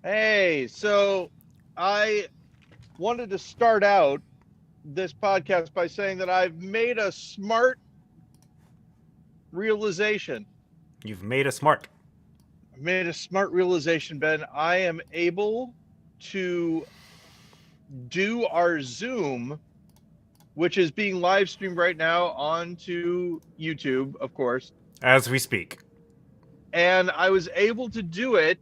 Hey, so I wanted to start out this podcast by saying that I've made a smart realization. You've made us smart. I've made a smart realization, Ben. I am able to do our Zoom, which is being live streamed right now onto YouTube, of course. As we speak. And I was able to do it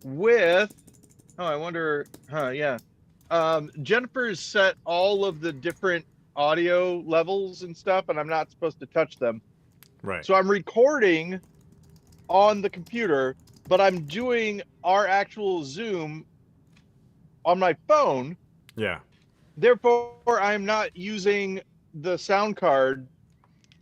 with, oh, I wonder, yeah. Jennifer's set all of the different audio levels and stuff, and I'm not supposed to touch them. Right. So I'm recording on the computer, but I'm doing our actual Zoom on my phone. Yeah. Therefore, I'm not using the sound card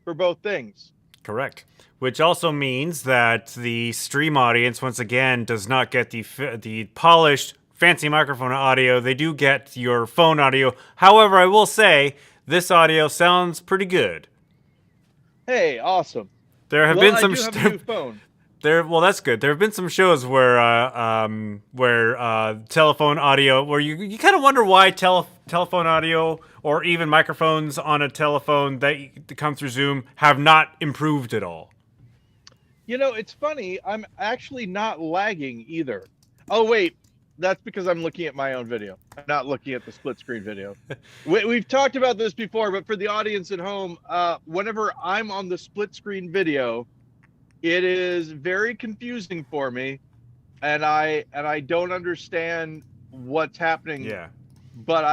for both things. Correct. Which also means that the stream audience, once again, does not get the polished, fancy microphone audio. They do get your phone audio. However, I will say this audio sounds pretty good. Hey, awesome. There have Well, been I some do have a new phone. well, that's good. There have been some shows where telephone audio, where you kind of wonder why telephone audio or even microphones on a telephone that come through Zoom have not improved at all. You know, it's funny. I'm actually not lagging either. Oh, wait. That's because I'm looking at my own video. I'm not looking at the split screen video. We've talked about this before, but for the audience at home, whenever I'm on the split screen video, it is very confusing for me, and I don't understand what's happening. Yeah. But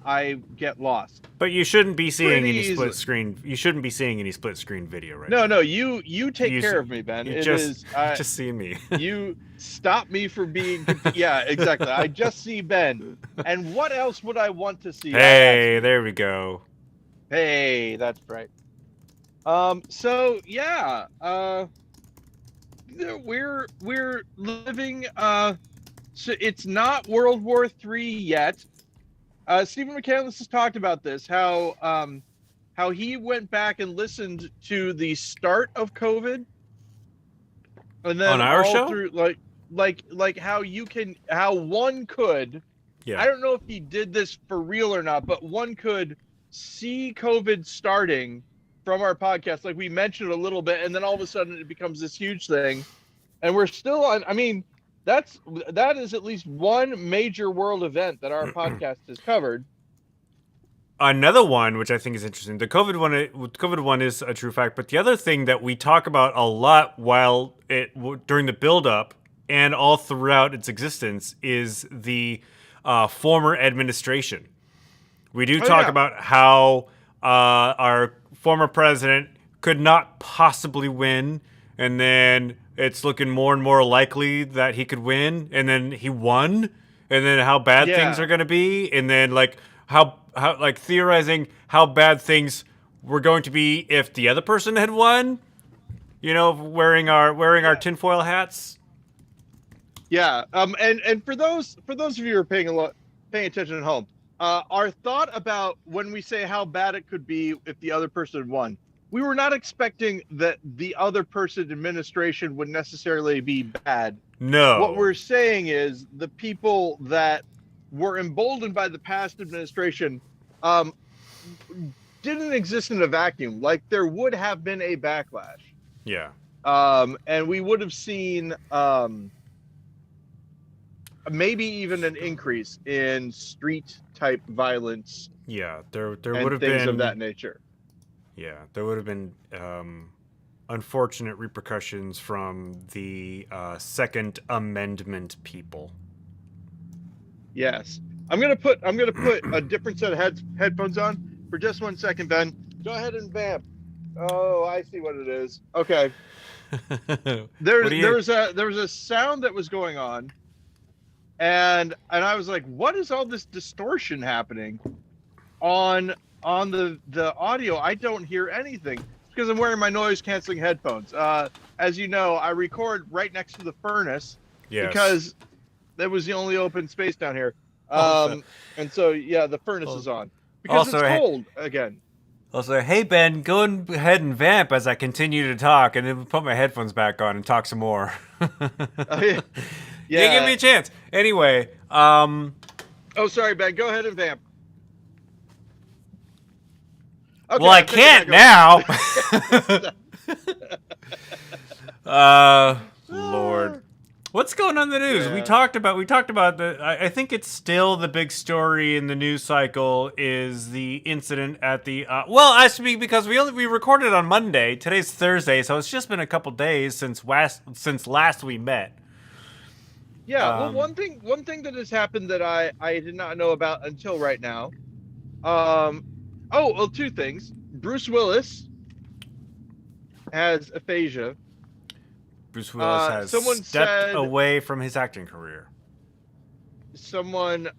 I get lost. But you shouldn't be seeing Pretty any easily. split screen. You shouldn't be seeing any split screen video right No, now. no, you take You care s- of me, Ben. You It just is just see me. you stop me from being yeah, exactly. I just see Ben. And what else would I want to see? I ask Hey, you. there we go. Hey, that's right. So yeah, we're living so it's not World War III yet. Stephen McCandless has talked about this, how he went back and listened to the start of COVID, and then On our all show? through like how one could. I Yeah. don't know if he did this for real or not, but one could see COVID starting from our podcast, like we mentioned a little bit, and then all of a sudden it becomes this huge thing, and we're still on. I mean, that is at least one major world event that our podcast has covered. Another one, which I think is interesting, the COVID one is a true fact. But the other thing that we talk about a lot during the build up and all throughout its existence is the former administration. We do Oh talk yeah, about how our former president could not possibly win, and then it's looking more and more likely that he could win, and then he won, and then how bad things yeah, are going to be, and then like how like theorizing how bad things were going to be if the other person had won. You know, wearing our yeah, tinfoil hats. yeah. And for those of you who are paying attention at home, our thought about when we say how bad it could be if the other person won, we were not expecting that the other person administration would necessarily be bad. What No. we're saying is the people that were emboldened by the past administration um, didn't exist in a vacuum. Like there would have been a backlash, Yeah. and we would have seen maybe even an increase in street type violence Yeah. There would and have things of that been. nature. Yeah, there would have been unfortunate repercussions from the Second Amendment people. Yes, I'm gonna put a different set of headphones on for just 1 second, Ben. Go ahead and vamp. Oh, I see what it is. Okay. What do you? There was a sound that was going on, and I was like, what is all this distortion happening on the audio? I don't hear anything. It's because I'm wearing my noise canceling headphones. As you know, I record right next to the furnace Yes. because that was the only open space down here. Also, And so yeah, the furnace is al- on because it's also, cold again. hey Ben, go ahead and vamp as I continue to talk, and then put my headphones back on and talk some more. You give me Yeah. a chance. Anyway, Oh, sorry, Ben. Go ahead and vamp. well, Okay, I I'm taking it can't back now. over. Lord. What's going on in the news? We Yeah. talked about the I think it's still the big story in the news cycle is the incident at the well, actually because we recorded on Monday. Today's Thursday, so it's just been a couple days since last we met. Yeah. Well, Um one thing that has happened that I did not know about until right now. Um. Oh, well, two things. Bruce Willis has aphasia. Bruce Willis has Someone stepped said away from his acting career. someone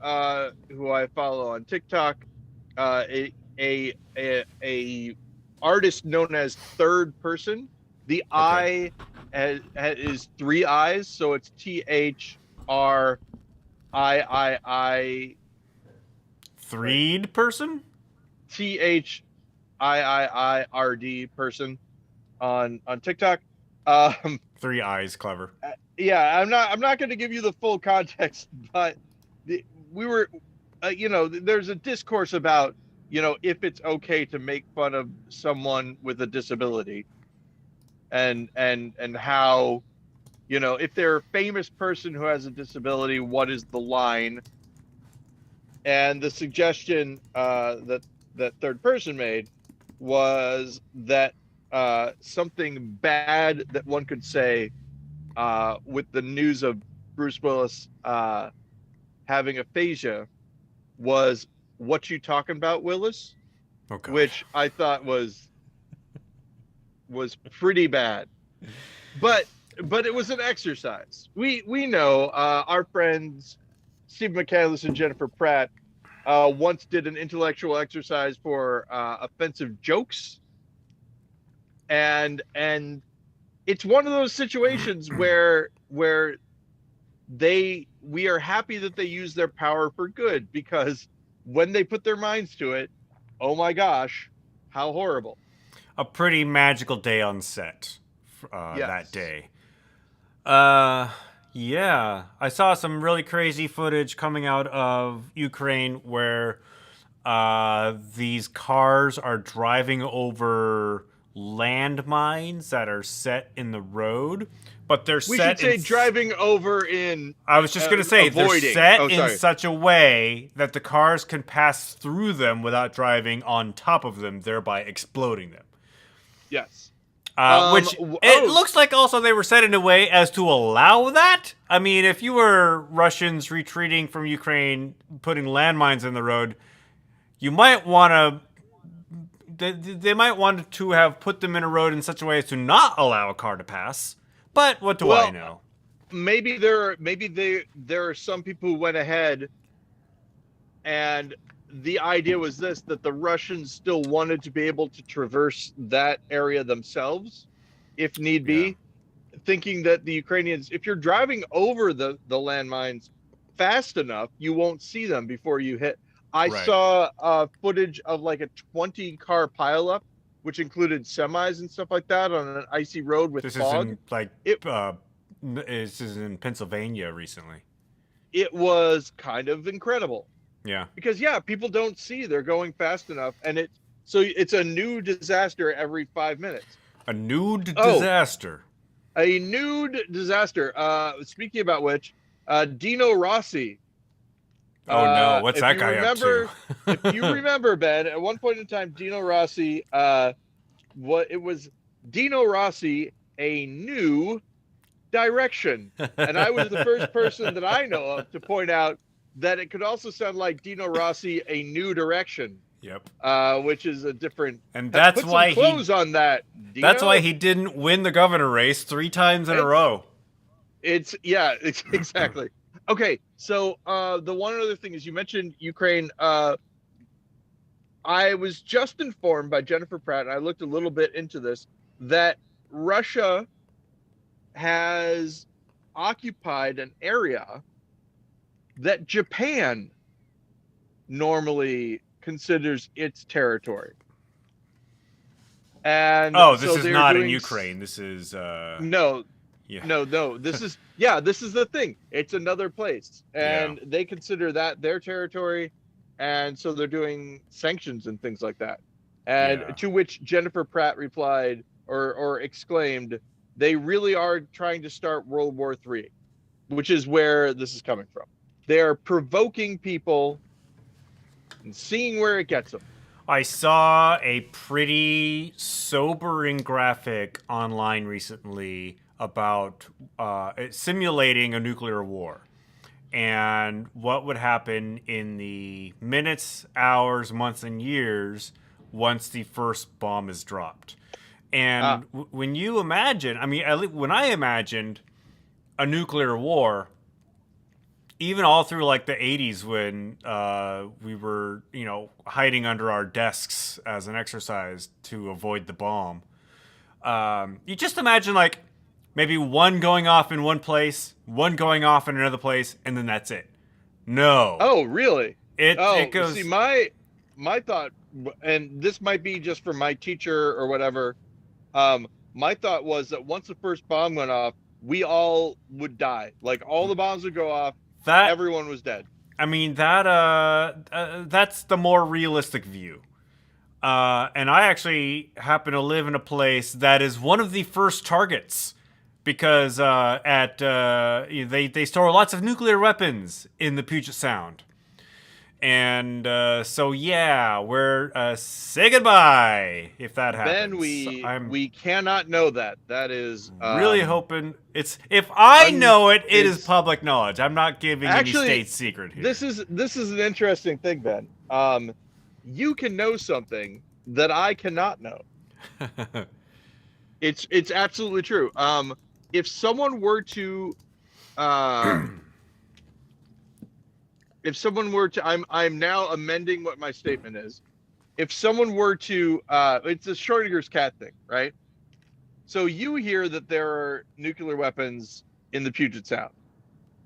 who I follow on TikTok, a artist known as Third Person. The Okay. is three eyes, so it's THRIII wait Threed person? THIIRD person on TikTok. Um, Three eyes, clever. yeah, I'm not going to give you the full context, but the, we were, there's a discourse about, if it's okay to make fun of someone with a disability, and how, if they're a famous person who has a disability, what is the line? And the suggestion that Third Person made was that something bad that one could say with the news of Bruce Willis having aphasia was "What you talking about, Willis?" Oh god. which I thought was pretty bad. But it was an exercise. We know our friends Steve McCandless and Jennifer Pratt once did an intellectual exercise for offensive jokes, and it's one of those situations where we are happy that they use their power for good, because when they put their minds to it, oh my gosh, how horrible. A pretty magical day on set that Yes. day. Uh, yeah. I saw some really crazy footage coming out of Ukraine where these cars are driving over landmines that are set in the road, but they're We should set say driving over in I was just gonna say they're avoiding. set Oh, in sorry. such a way that the cars can pass through them without driving on top of them, thereby exploding them. Yes. Which it looks like also they were set in a way as to allow that. I mean, if you were Russians retreating from Ukraine, putting landmines in the road, you might want to. They might want to have put them in a road in such a way as to not allow a car to pass. But what do I Well, know? maybe there are some people who went ahead, and the idea was this, that the Russians still wanted to be able to traverse that area themselves if need Yeah. be, thinking that the Ukrainians, if you're driving over the landmines fast enough, you won't see them before you hit. I Right. saw footage of like a 20 car pileup, which included semis and stuff like that on an icy road with This is fog. in like It this is in Pennsylvania recently. it was kind of incredible, Yeah. because yeah, people don't see they're going fast enough, and it's a new disaster every 5 minutes. A nude Oh, disaster. a nude disaster. Speaking about which, Dino Rossi. Oh no, what's If that you guy remember, up if you to? remember, Ben, at one point in time, Dino Rossi, what it was, Dino Rossi, a new direction, and I was the first person that I know of to point out that it could also sound like Dino Rossi, a new direction, Yep. which is a different. And that's Put why some clothes on that. Dino. that's why he didn't win the governor race 3 times in a row. It's exactly. Okay, so the one other thing is, you mentioned Ukraine. I was just informed by Jennifer Pratt, and I looked a little bit into this, that Russia has occupied an area that Japan normally considers its territory. And Oh, so this is they're not in doing Ukraine. This is no, Yeah. No. This is the thing. It's another place, and they consider that their territory, and so they're doing sanctions and things like that. And Yeah. to which Jennifer Pratt replied or exclaimed, "They really are trying to start World War III," which is where this is coming from. They're provoking people and seeing where it gets them. I saw a pretty sobering graphic online recently about simulating a nuclear war and what would happen in the minutes, hours, months, and years once the first bomb is dropped. And when you imagine, I mean, when I imagined a nuclear war, even all through like the 80s when we were, hiding under our desks as an exercise to avoid the bomb. You just imagine like maybe one going off in one place, one going off in another place, and then that's it. No. Oh, really? It goes. See, my thought, and this might be just for my teacher or whatever. My thought was that once the first bomb went off, we all would die. Like all the bombs would go off. Everyone was dead. I mean that's the more realistic view. And I actually happen to live in a place that is one of the first targets because they store lots of nuclear weapons in the Puget Sound. And so yeah, we're say goodbye if that happens. Then we cannot know that. That is really hoping it's if I know it is public knowledge. I'm not giving any state secret here. This is an interesting thing, Ben. You can know something that I cannot know. It's absolutely true. If someone were to I'm now amending what my statement is. If someone were to it's a Schrodinger's cat thing, right? So you hear that there are nuclear weapons in the Puget Sound,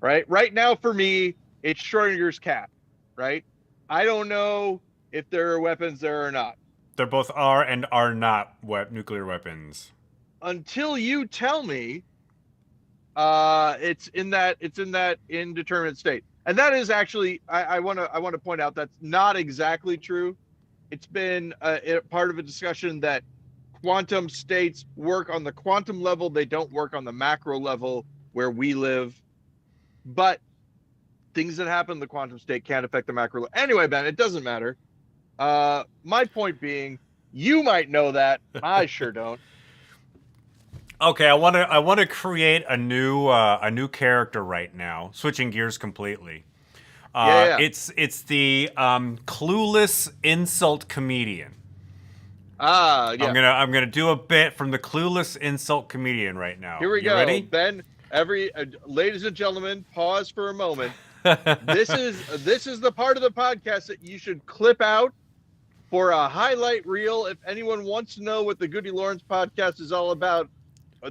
right? Right now for me, it's Schrodinger's cat, right? I don't know if there are weapons there or not. There both are and are not nuclear weapons. Until you tell me it's in that indeterminate state. And that is actually, I want to point out that's not exactly true. It's been part of a discussion that quantum states work on the quantum level. They don't work on the macro level where we live. But things that happen in the quantum state can't affect the macro level. Anyway, Ben, it doesn't matter. My point being, you might know that. I sure don't. Okay, I want to create a new character right now. Switching gears completely. Yeah. It's the clueless insult comedian. Yeah. I'm gonna do a bit from the clueless insult comedian right now. Here we go. Ready? Ben, ladies and gentlemen, pause for a moment. This is the part of the podcast that you should clip out for a highlight reel. If anyone wants to know what the GudeLaurance podcast is all about,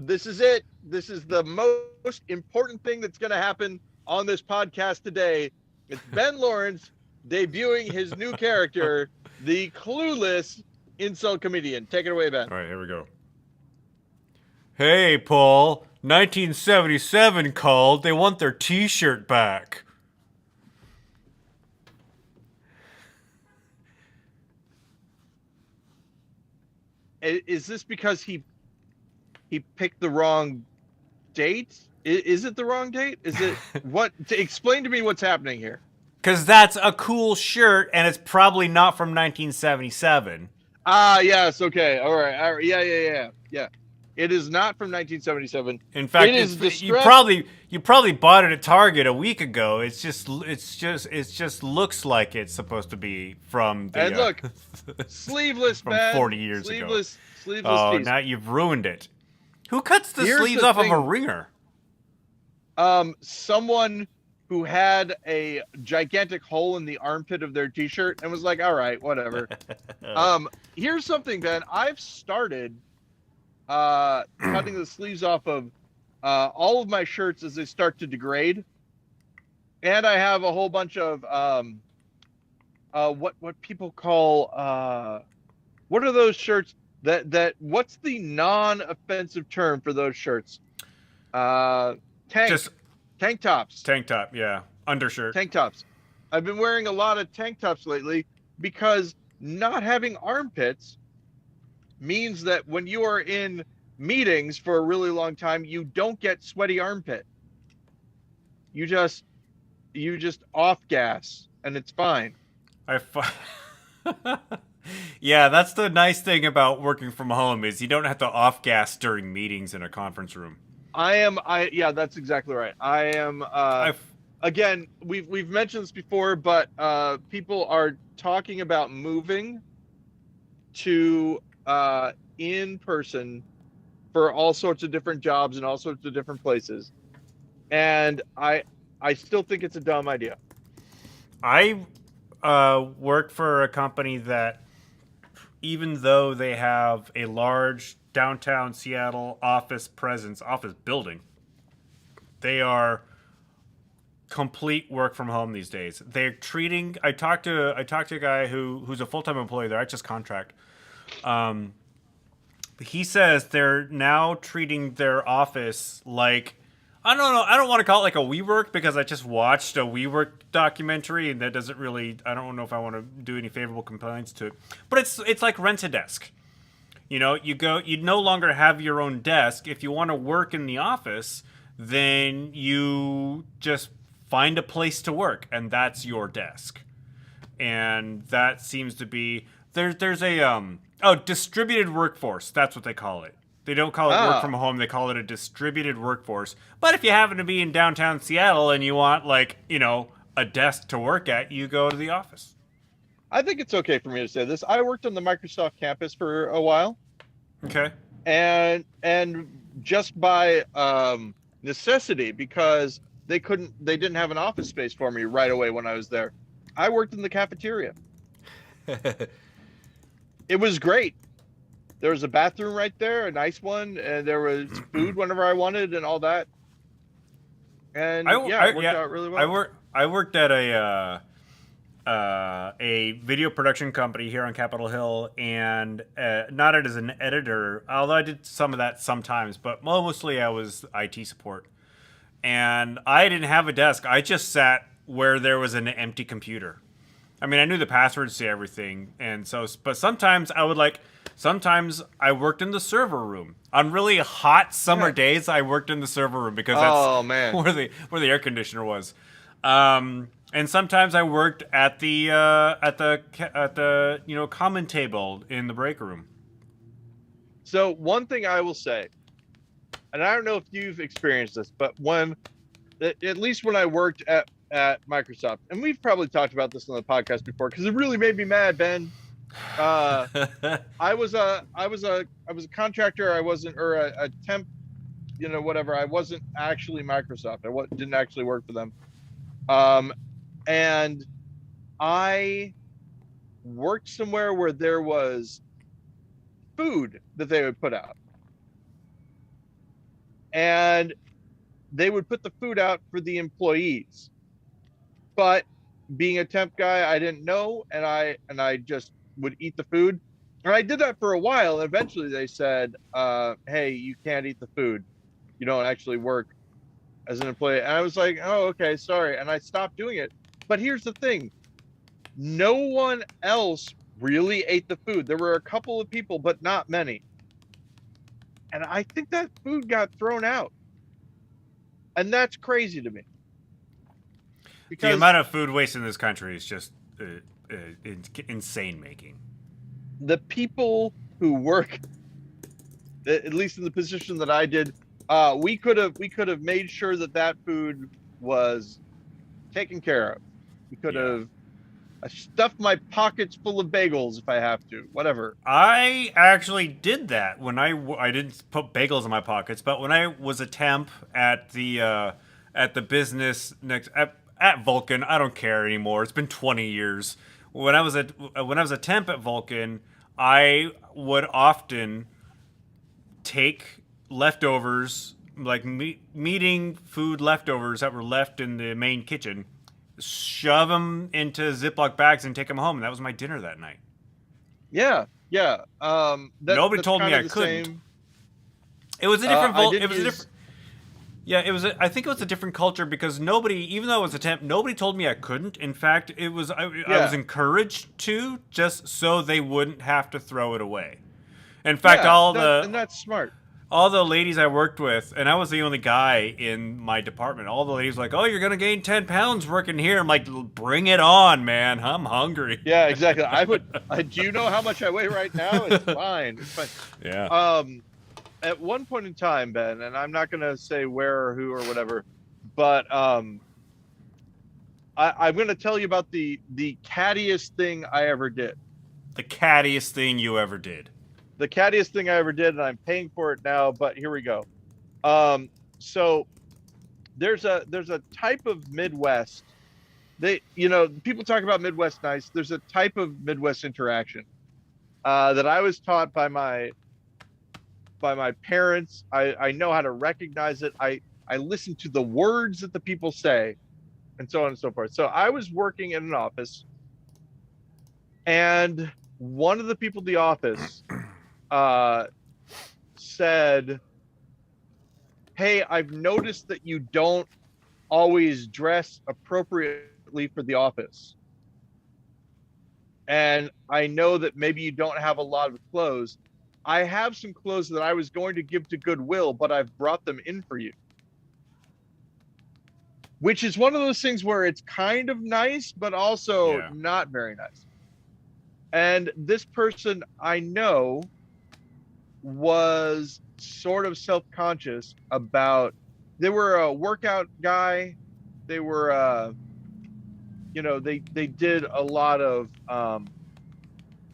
this is it. This is the most important thing that's going to happen on this podcast today. It's Ben Lawrence debuting his new character, the clueless insult comedian. Take it away, Ben. All right, here we go. Hey, Paul. 1977 called. They want their T-shirt back. Is this because he picked the wrong date? Is it the wrong date? Is it what? Explain to me what's happening here. Because that's a cool shirt, and it's probably not from 1977. Yes. Okay. All right. Yeah. It is not from 1977. In fact, you probably bought it at Target a week ago. It just looks like it's supposed to be from the. And look, sleeveless, from man. 40 years ago. Sleeveless. Oh, piece. now you've ruined it. Who cuts the Here's sleeves the off thing. of a ringer? Someone who had a gigantic hole in the armpit of their T-shirt and was like, "All right, whatever." Here's something, Ben. I've started cutting the sleeves off of all of my shirts as they start to degrade, and I have a whole bunch of what people call what are those shirts that what's the non-offensive term for those shirts? Uh, Just tank tops, tank top, yeah, undershirt. tank tops. I've been wearing a lot of tank tops lately because not having armpits means that when you are in meetings for a really long time, you don't get sweaty armpit. You just off gas and it's fine. I Yeah, that's the nice thing about working from home is you don't have to off gas during meetings in a conference room. I yeah, that's exactly right. I am I again, we've mentioned this before, but people are talking about moving to in person for all sorts of different jobs and all sorts of different places. And I still think it's a dumb idea. I work for a company that, even though they have a large downtown Seattle office presence, office building, they are complete work from home these days. They're treating. I talked to a guy who's a full time employee there. I just contract. He says they're now treating their office like, I don't know. I don't want to call it like a WeWork because I just watched a WeWork documentary and that doesn't really. I don't know if I want to do any favorable complaints to it. But it's like rent a desk. You know, you no longer have your own desk. If you want to work in the office, then you just find a place to work, and that's your desk. And that seems to be there's a distributed workforce. That's what they call it. They don't call it work Ah, from home. They call it a distributed workforce. But if you happen to be in downtown Seattle and you want a desk to work at, you go to the office. I think it's okay for me to say this. I worked on the Microsoft campus for a while, Okay. and just by necessity, because they didn't have an office space for me right away when I was there. I worked in the cafeteria. It was great. There was a bathroom right there, a nice one, and there was food whenever I wanted and all that. And yeah, it worked out really well. I worked at a video production company here on Capitol Hill, and not as an editor, although I did some of that sometimes, but mostly I was IT support. And I didn't have a desk. I just sat where there was an empty computer. I mean, I knew the passwords to everything, and so, but sometimes sometimes I worked in the server room. On really hot summer Yeah. days, I worked in the server room because Oh that's man. where the air conditioner was. And sometimes I worked at the common table in the break room. So one thing I will say, and I don't know if you've experienced this, but at least when I worked at Microsoft, and we've probably talked about this on the podcast before, because it really made me mad, Ben. I was a contractor. I wasn't, or a temp, whatever. I wasn't actually Microsoft. Didn't actually work for them. And I worked somewhere where there was food that they would put out, and they would put the food out for the employees. But being a temp guy, I didn't know, and I just would eat the food. And I did that for a while. And eventually, they said, "Hey, you can't eat the food. You don't actually work as an employee." And I was like, "Oh, okay, sorry." And I stopped doing it. But here's the thing: no one else really ate the food. There were a couple of people, but not many. And I think that food got thrown out, and that's crazy to me. The Because amount of food waste in this country is just insane making. the people who work, at least in the position that I did, we could have made sure that food was taken care of. We could Yeah. have stuffed my pockets full of bagels if I have to, whatever. I actually did that when I didn't put bagels in my pockets, but when I was a temp at the business next at Vulcan, I don't care anymore. It's been 20 years. When I was a temp at Vulcan, I would often take leftovers, like meeting food leftovers that were left in the main kitchen, shove them into Ziploc bags and take them home. And that was my dinner that night. Yeah, yeah. Nobody That's told me kind of I the couldn't. same. It was a different I It didn't was a use. different. Yeah, I think it was a different culture because nobody, even though it was a temp, nobody told me I couldn't. In fact, I was Yeah, encouraged to, just so they wouldn't have to throw it away. In fact, yeah, and that's smart. all the ladies I worked with, and I was the only guy in my department. All the ladies were like, "Oh, you're gonna gain 10 pounds working here." I'm like, "Bring it on, man! I'm hungry." Yeah, exactly. I would. Do you know how much I weigh right now? It's fine. It's fine. Yeah. At one point in time, Ben, and I'm not gonna say where or who or whatever, but I'm gonna tell you about the cattiest thing I ever did. The cattiest thing you ever did. The cattiest thing I ever did, and I'm paying for it now. But here we go. So there's a type of Midwest. People talk about Midwest nice. There's a type of Midwest interaction that I was taught by my parents. I know how to recognize it. I listen to the words that the people say, and so on and so forth. So I was working in an office, and one of the people in the office said, "Hey, I've noticed that you don't always dress appropriately for the office. And I know that maybe you don't have a lot of clothes. I have some clothes that I was going to give to Goodwill, but I've brought them in for you." Which is one of those things where it's kind of nice, but also not very nice. And this person I know was sort of self-conscious about, they were a workout guy. They were, they did a lot of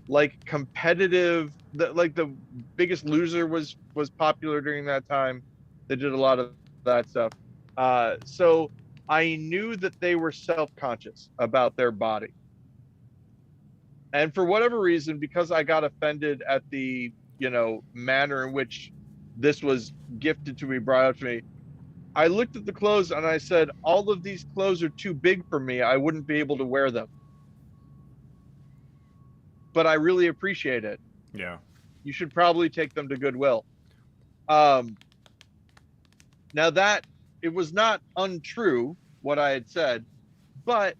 like competitive, like the Biggest Loser was popular during that time. They did a lot of that stuff. So I knew that they were self-conscious about their body. And for whatever reason, because I got offended at the, manner in which this was gifted to me, brought up to me, I looked at the clothes and I said, all of these clothes are too big for me. I wouldn't be able to wear them. But I really appreciate it. Yeah. You should probably take them to Goodwill. Now that it was not untrue what I had said, but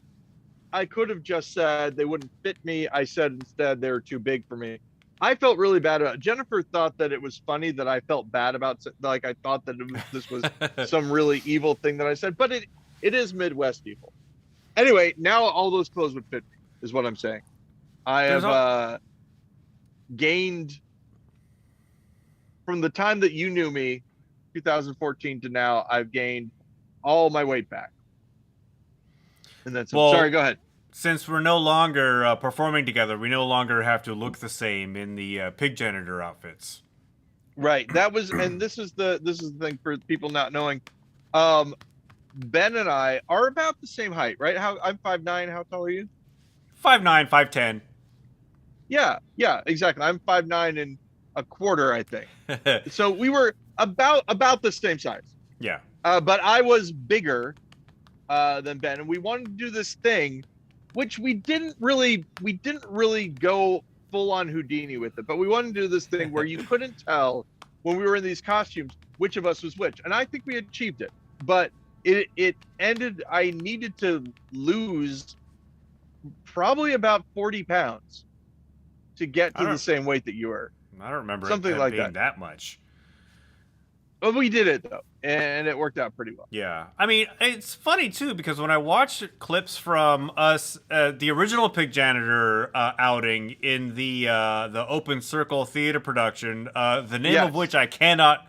I could have just said they wouldn't fit me. I said instead they were too big for me. I felt really bad about it. Jennifer thought that it was funny that I felt bad about, like I thought that this was some really evil thing that I said, but it is Midwest evil. Anyway, now all those clothes would fit me, is what I'm saying. I have gained, from the time that you knew me, 2014 to now, I've gained all my weight back. And then well, sorry, go ahead. Since we're no longer performing together, we no longer have to look the same in the pig janitor outfits. Right. That was, and this is the thing for people not knowing. Ben and I are about the same height, right? I'm 5'9". How tall are you? 5'9", 5'10". Yeah, exactly. I'm 5'9" and 1/4, I think. So we were about the same size. Yeah. But I was bigger than Ben, and we wanted to do this thing, which we didn't really go full on Houdini with it, but we wanted to do this thing where you couldn't tell when we were in these costumes which of us was which, and I think we achieved it. But it ended, I needed to lose probably about 40 pounds to get to the same weight that you were. I don't remember something like that much. But we did it though, and it worked out pretty well. Yeah, I mean, it's funny too because when I watched clips from us, the original Pig Janitor outing in the Open Circle theater production, the name of which I cannot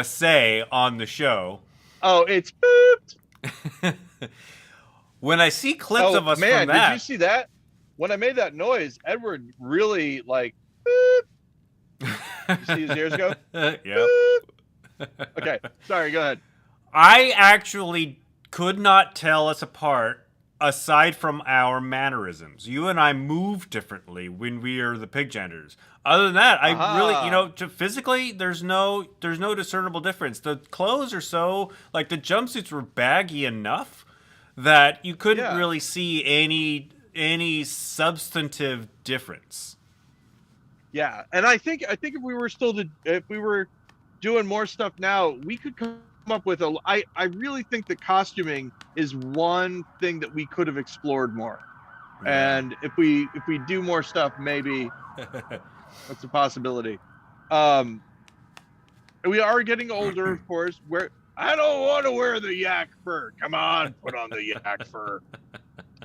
say on the show. Oh, it's booped. When I see clips of us man, from that, did you see that? When I made that noise, Edward really like boop. You see his ears go? Yeah. Okay, sorry, go ahead. I actually could not tell us apart aside from our mannerisms. You and I move differently when we are the pig janitors. Other than that, I really, physically, there's no discernible difference. The clothes are so, like, the jumpsuits were baggy enough that you couldn't really see any substantive difference. Yeah, and I think if we were doing more stuff now, we could come up with I really think the costuming is one thing that we could have explored more. Yeah. And if we do more stuff, maybe that's a possibility. Um, we are getting older, of course. Where I don't want to wear the yak fur. Come on, put on the yak fur.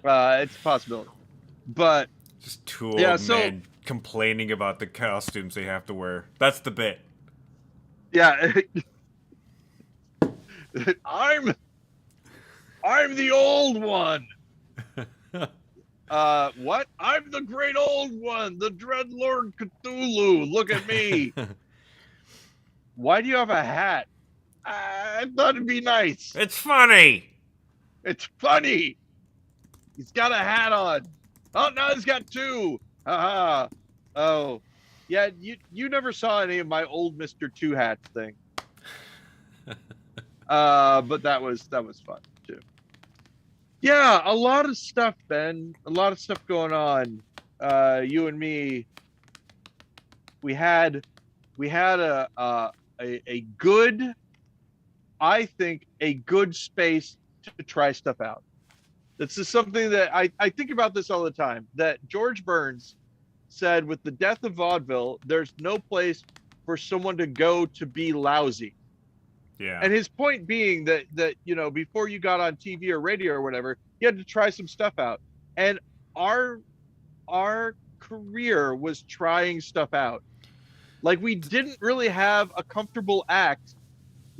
It's a possibility. But Just two yeah, old so men complaining about the costumes they have to wear. That's the bit. yeah, I'm the old one. What? I'm the great old one, the Dread Lord Cthulhu. Look at me. Why do you have a hat? I thought it'd be nice. It's funny. It's funny. He's got a hat on. Oh, now he's got two. Haha. Oh, yeah. You never saw any of my old Mister Two Hats thing. But that was fun too. Yeah, a lot of stuff, Ben. A lot of stuff going on. You and me. We had a good, I think, a good space to try stuff out. This is something that I think about this all the time, that George Burns said with the death of vaudeville, there's no place for someone to go to be lousy. Yeah. And his point being that before you got on TV or radio or whatever, you had to try some stuff out. And our career was trying stuff out. Like, we didn't really have a comfortable act,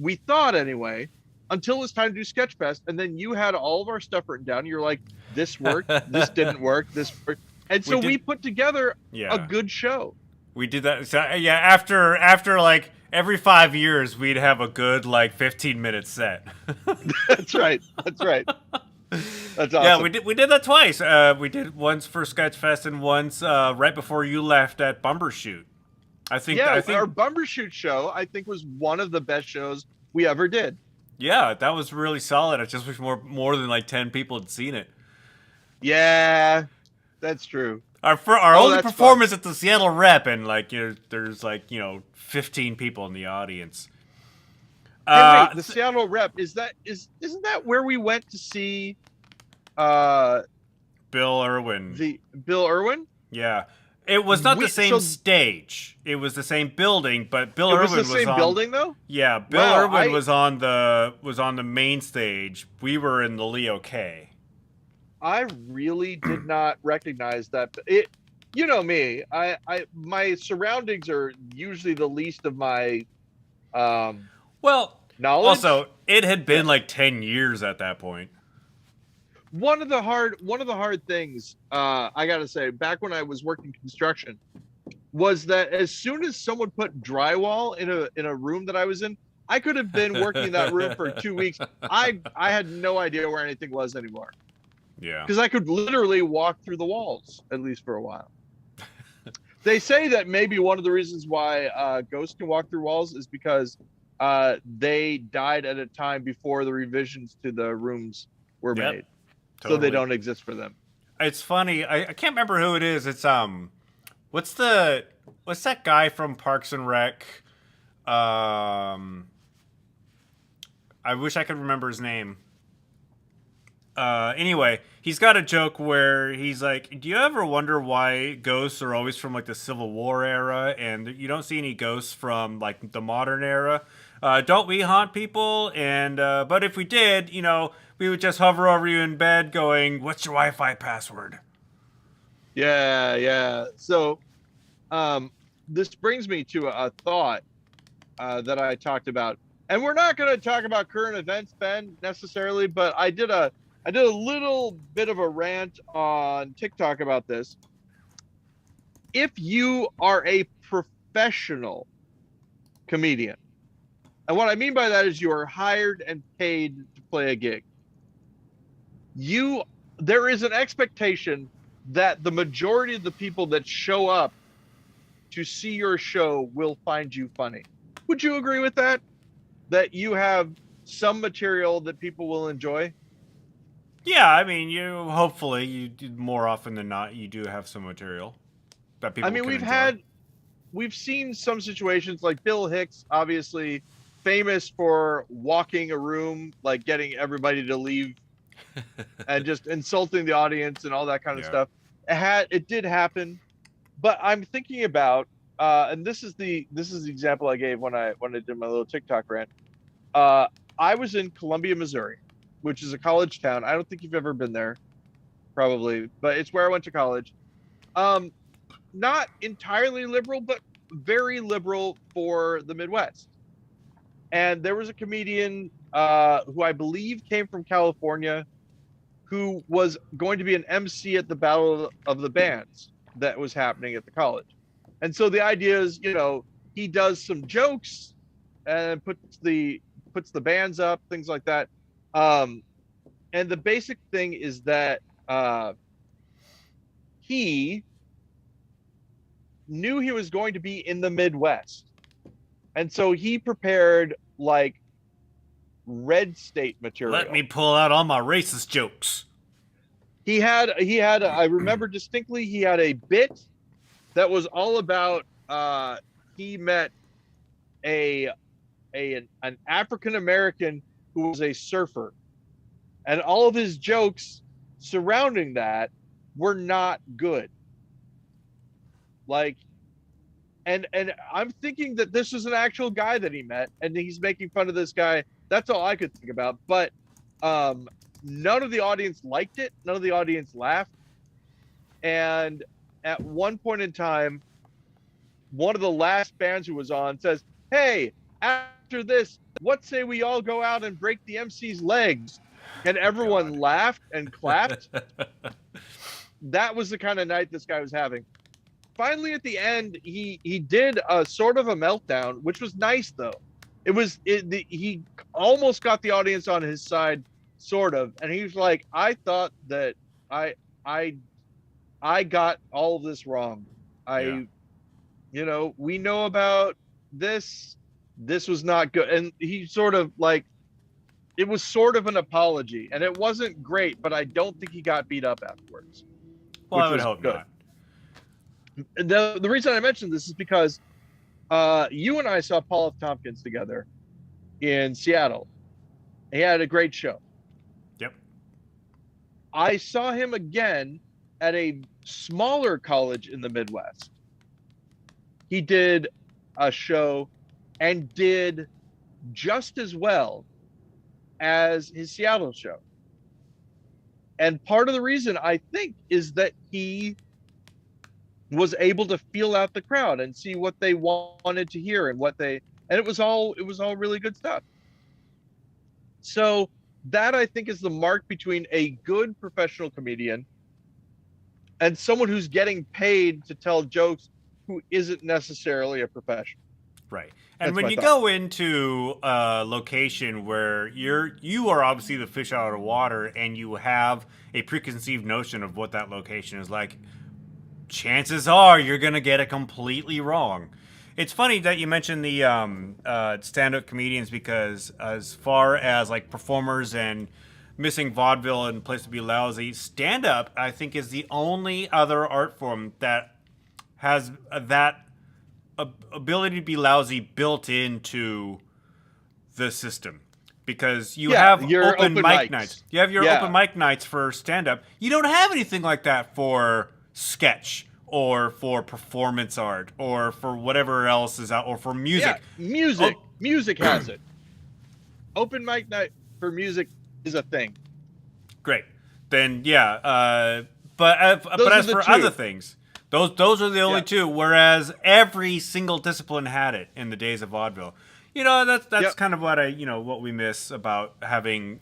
we thought anyway, until it's time to do Sketchfest. And then you had all of our stuff written down. You're like, this worked, this didn't work, this worked. And so we put together a good show. We did that. So, yeah, after like every 5 years, we'd have a good like 15-minute set. That's right. That's right. That's awesome. Yeah, we did that twice. We did once for Sketchfest and once right before you left at Bumbershoot. I think our Bumbershoot show, I think, was one of the best shows we ever did. Yeah, that was really solid. I just wish more than like 10 people had seen it. Yeah, that's true. Our only performance at the Seattle Rep, and like there's like 15 people in the audience. Hey, wait, the Seattle Rep, isn't that where we went to see Bill Irwin? Bill Irwin? Yeah. It was not the same stage. It was the same building, but Bill Irwin was on... It was the same building, though? Yeah, Bill Irwin was on the main stage. We were in the Leo K. I really did not recognize that. You know me. My surroundings are usually the least of my knowledge. Also, it had been like 10 years at that point. One of the hard things, I gotta say, back when I was working construction, was that as soon as someone put drywall in a room that I was in, I could have been working in that room for 2 weeks. I had no idea where anything was anymore. Yeah. Because I could literally walk through the walls, at least for a while. They say that maybe one of the reasons why ghosts can walk through walls is because they died at a time before the revisions to the rooms were made. Totally. So they don't exist for them. It's funny. I can't remember who it is. It's what's that guy from Parks and Rec? I wish I could remember his name. Anyway, he's got a joke where he's like, do you ever wonder why ghosts are always from like the Civil War era and you don't see any ghosts from like the modern era? Don't we haunt people? And but if we did, we would just hover over you in bed going, what's your Wi-Fi password? Yeah. So this brings me to a thought that I talked about. And we're not going to talk about current events, Ben, necessarily, but I did a little bit of a rant on TikTok about this. If you are a professional comedian, and what I mean by that is you are hired and paid to play a gig, there is an expectation that the majority of the people that show up to see your show will find you funny. Would you agree with that? That you have some material that people will enjoy? Yeah, I mean, hopefully you more often than not you do have some material that people. I mean, we've seen some situations like Bill Hicks, obviously, famous for walking a room, like getting everybody to leave and just insulting the audience and all that kind of Yeah. stuff. It did happen, but I'm thinking about and this is the example I gave when I did my little TikTok rant. Uh, I was in Columbia, Missouri, which is a college town. I don't think you've ever been there, probably, but it's where I went to college. Um, Not entirely liberal, but very liberal for the Midwest. And there was a comedian who I believe came from California who was going to be an MC at the Battle of the Bands that was happening at the college. And so the idea is, he does some jokes and puts the bands up, things like that. Um, and the basic thing is that he knew he was going to be in the Midwest. And so he prepared like red state material. Let me pull out all my racist jokes. I remember distinctly, he had a bit that was all about he met an African American who was a surfer, and all of his jokes surrounding that were not good. Like, and I'm thinking that this is an actual guy that he met, and he's making fun of this guy. That's all I could think about. But none of the audience liked it. None of the audience laughed. And at one point in time, one of the last bands who was on says, "Hey, after this, what say we all go out and break the MC's legs?" And everyone laughed and clapped. That was the kind of night this guy was having. Finally, at the end, he did a sort of a meltdown, which was nice though. He almost got the audience on his side, sort of, and he was like, "I thought that I got all of this wrong. We know about this. This was not good." And he sort of like, it was sort of an apology, and it wasn't great, but I don't think he got beat up afterwards. Well, I would hope not. The reason I mentioned this is because you and I saw Paul F. Tompkins together in Seattle. He had a great show. Yep. I saw him again at a smaller college in the Midwest. He did a show and did just as well as his Seattle show. And part of the reason, I think, is that he was able to feel out the crowd and see what they wanted to hear and it was all really good stuff. So that, I think, is the mark between a good professional comedian and someone who's getting paid to tell jokes who isn't necessarily a professional. Right. And when you go into a location where you are obviously the fish out of water and you have a preconceived notion of what that location is like, chances are you're going to get it completely wrong. It's funny that you mentioned the stand-up comedians, because as far as like performers and missing vaudeville and Place to Be Lousy, stand-up, I think, is the only other art form that has that ability to be lousy built into the system. Because you have your open mic nights. You have your open mic nights for stand-up. You don't have anything like that for sketch or for performance art or for whatever else is out, or for music. Music has it. Open mic night for music is a thing. Great. Then but as for other things, those are the only two, whereas every single discipline had it in the days of vaudeville. That's kind of what we miss about having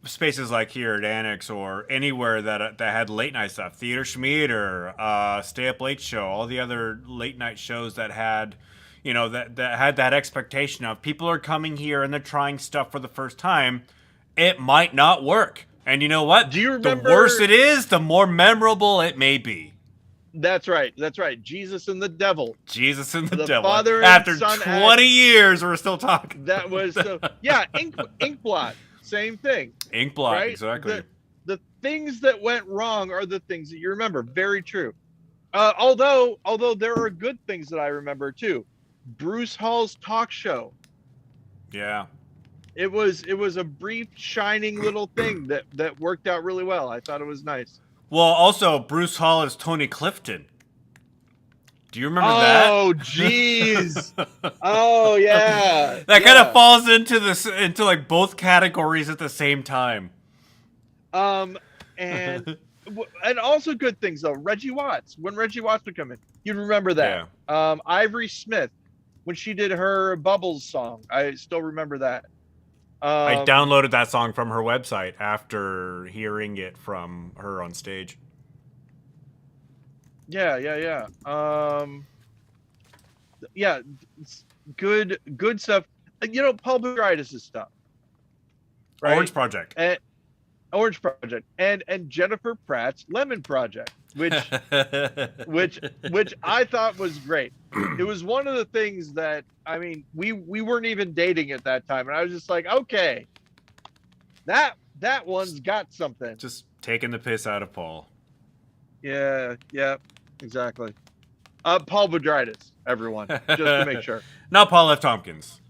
spaces like here at Annex or anywhere that had late night stuff. Theater Schmeater, Stay Up Late Show, all the other late night shows that had, that had that expectation of people are coming here and they're trying stuff for the first time. It might not work. And you know what? Do you remember? The worse it is, the more memorable it may be. That's right. Jesus and the Devil. Jesus and the Devil. Father and After Son 20 years, we're still talking. That was Inkblot. Same thing. Inkblot, right? exactly. The things that went wrong are the things that you remember. Very true. Although there are good things that I remember too. Bruce Hall's talk show. Yeah. It was a brief, shining little thing that worked out really well. I thought it was nice. Well, also Bruce Hall is Tony Clifton. Do you remember that? Oh, jeez. Oh, yeah. That kind of Yeah. falls into this into like both categories at the same time. And and also good things though. Reggie Watts, when Reggie Watts would come in, you'd remember that. Yeah. Ivory Smith, when she did her Bubbles song, I still remember that. I downloaded that song from her website after hearing it from her on stage. Yeah. Yeah, good stuff. Paul Bugritis' stuff. Right? Orange Project. Orange Project and Jennifer Pratt's Lemon Project, which I thought was great. It was one of the things that, I mean, we weren't even dating at that time, and I was just like, okay, that one's got something. Just taking the piss out of Paul. Yeah, exactly. Paul Bugritis, everyone, just to make sure. Not Paul F. Tompkins.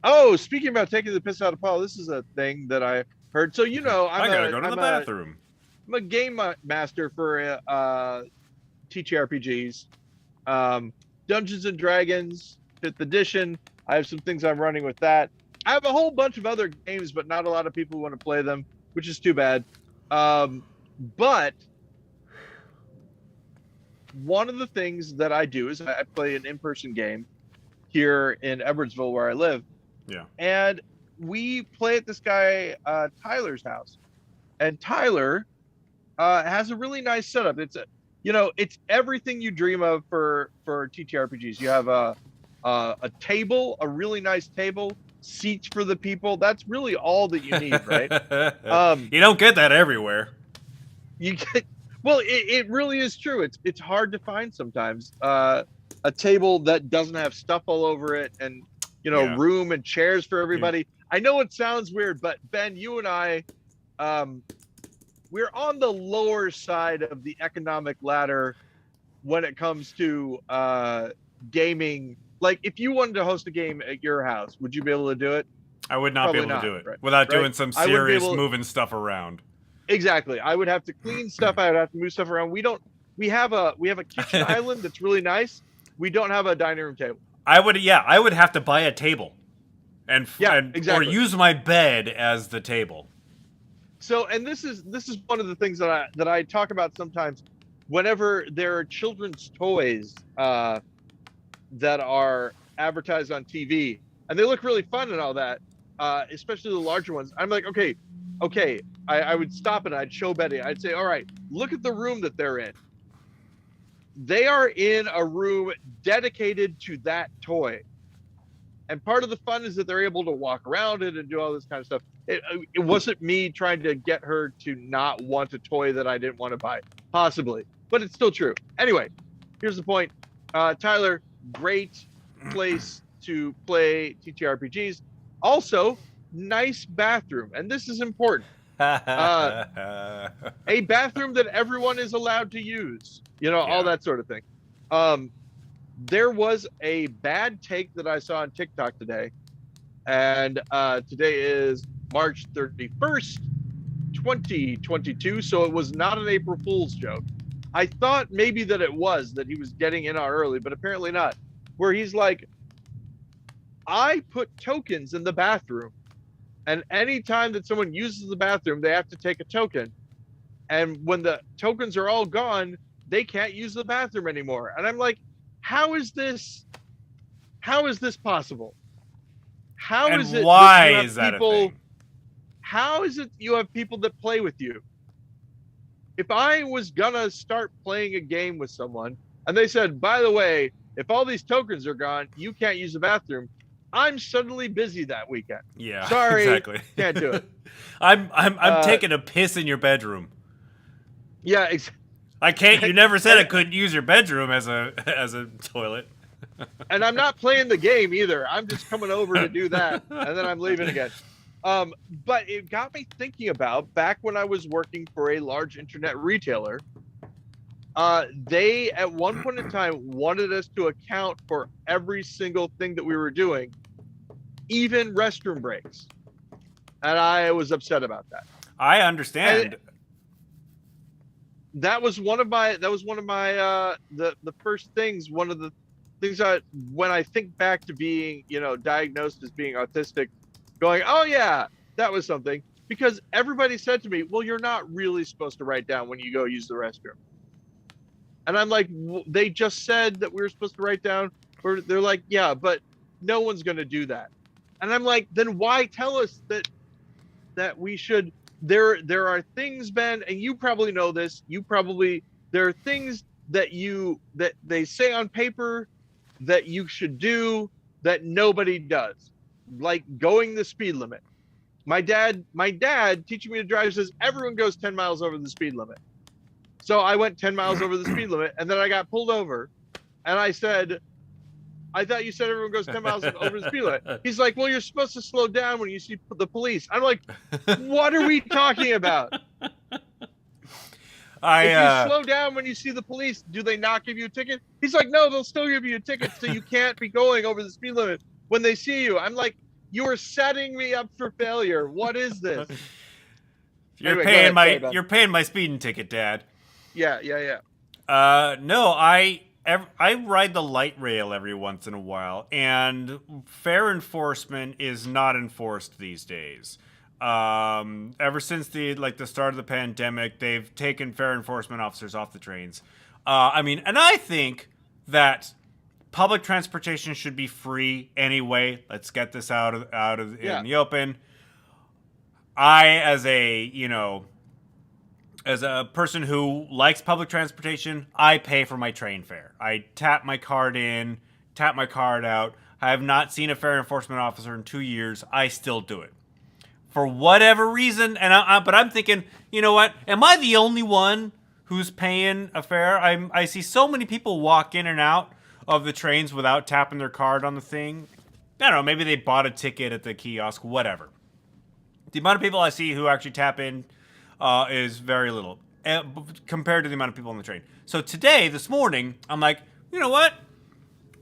Oh, speaking about taking the piss out of Paul, this is a thing that I heard. So I gotta go to the bathroom. I'm a game master for TTRPGs, Dungeons and Dragons, 5th edition. I have some things I'm running with that. I have a whole bunch of other games, but not a lot of people want to play them, which is too bad. But one of the things that I do is I play an in-person game here in Edwardsville, where I live. Yeah. And we play at this guy Tyler's house, and Tyler has a really nice setup. It's it's everything you dream of for TTRPGs. You have a table, a really nice table, seats for the people. That's really all that you need, right? You don't get that everywhere. You get it really is true. It's hard to find sometimes a table that doesn't have stuff all over it, and room and chairs for everybody. I know it sounds weird, but Ben, you and I, we're on the lower side of the economic ladder when it comes to gaming. Like, if you wanted to host a game at your house, would you be able to do it? I would not Probably be able not, to do it right? without doing some serious able to- moving stuff around. Exactly. I would have to clean stuff. I would have to move stuff around. We have a kitchen island that's really nice. We don't have a dining room table. I would have to buy a table, exactly. or use my bed as the table. So, and this is one of the things that I talk about sometimes whenever there are children's toys that are advertised on TV, and they look really fun and all that, especially the larger ones. I'm like, okay. I would stop and I'd show Betty. I'd say, all right, look at the room that they're in. They are in a room dedicated to that toy. And part of the fun is that they're able to walk around it and do all this kind of stuff. It wasn't me trying to get her to not want a toy that I didn't want to buy, possibly, but it's still true. Anyway, here's the point. Tyler, great place to play TTRPGs. Also, nice bathroom. And this is important. A bathroom that everyone is allowed to use, all that sort of thing. There was a bad take that I saw on TikTok today, and today is March 31st, 2022, so it was not an April Fool's joke. I thought maybe that it was, that he was getting in on early, but apparently not, where he's like, I put tokens in the bathroom, and anytime that someone uses the bathroom, they have to take a token. And when the tokens are all gone, they can't use the bathroom anymore. And I'm like, how is this possible? How and is it why that is that people, a thing? How is it you have people that play with you? If I was gonna start playing a game with someone and they said, by the way, if all these tokens are gone, you can't use the bathroom, I'm suddenly busy that weekend. Yeah, sorry, exactly. Can't do it. I'm taking a piss in your bedroom. Yeah, exactly. I can't. You never said I couldn't use your bedroom as a toilet. And I'm not playing the game either. I'm just coming over to do that, and then I'm leaving again. But it got me thinking about back when I was working for a large internet retailer. They at one point in time wanted us to account for every single thing that we were doing, even restroom breaks, and I was upset about that. I And understand. that was one of my the first things, one of the things that when I think back to being, diagnosed as being autistic, going, oh yeah, that was something, because everybody said to me, well, you're not really supposed to write down when you go use the restroom. And I'm like, they just said that we were supposed to write down, or they're like, yeah, but no one's going to do that. And I'm like, then why tell us that we should? There are things, Ben, and you probably know this. There are things that they say on paper that you should do that nobody does, like going the speed limit. My dad teaching me to drive says everyone goes 10 miles over the speed limit. So I went 10 miles over the speed limit, and then I got pulled over, and I said, I thought you said everyone goes 10 miles over the speed limit. He's like, well, you're supposed to slow down when you see the police. I'm like, what are we talking about? If you slow down when you see the police, do they not give you a ticket? He's like, no, they'll still give you a ticket, so you can't be going over the speed limit when they see you. I'm like, you are setting me up for failure. What is this? You're Anyway, you're paying my speeding ticket, Dad. Yeah. No, I ride the light rail every once in a while, and fare enforcement is not enforced these days. Ever since the start of the pandemic, they've taken fare enforcement officers off the trains. And I think that public transportation should be free anyway. Let's get this out of in the open. As a person who likes public transportation, I pay for my train fare. I tap my card in, tap my card out. I have not seen a fare enforcement officer in 2 years. I still do it. For whatever reason, but I'm thinking, you know what? Am I the only one who's paying a fare? I see so many people walk in and out of the trains without tapping their card on the thing. I don't know, maybe they bought a ticket at the kiosk, whatever. The amount of people I see who actually tap in is very little compared to the amount of people on the train. So this morning, I'm like, you know what?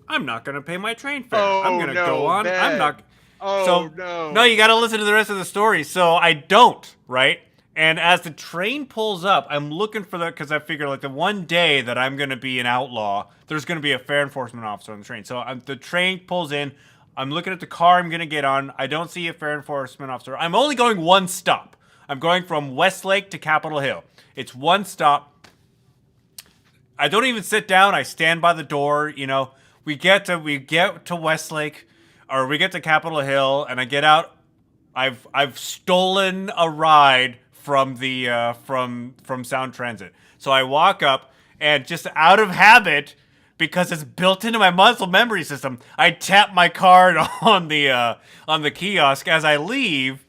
I'm not going to pay my train fare. I'm going to go on. Ben. I'm not. Oh, so, no, you got to listen to the rest of the story. So I don't, right? And as the train pulls up, I'm looking for because I figure the one day that I'm going to be an outlaw, there's going to be a fare enforcement officer on the train. So the train pulls in. I'm looking at the car I'm going to get on. I don't see a fare enforcement officer. I'm only going one stop. I'm going from Westlake to Capitol Hill. It's one stop. I don't even sit down. I stand by the door. We get to Westlake, or we get to Capitol Hill, and I get out. I've stolen a ride from the from Sound Transit. So I walk up, and just out of habit, because it's built into my muscle memory system, I tap my card on the kiosk as I leave.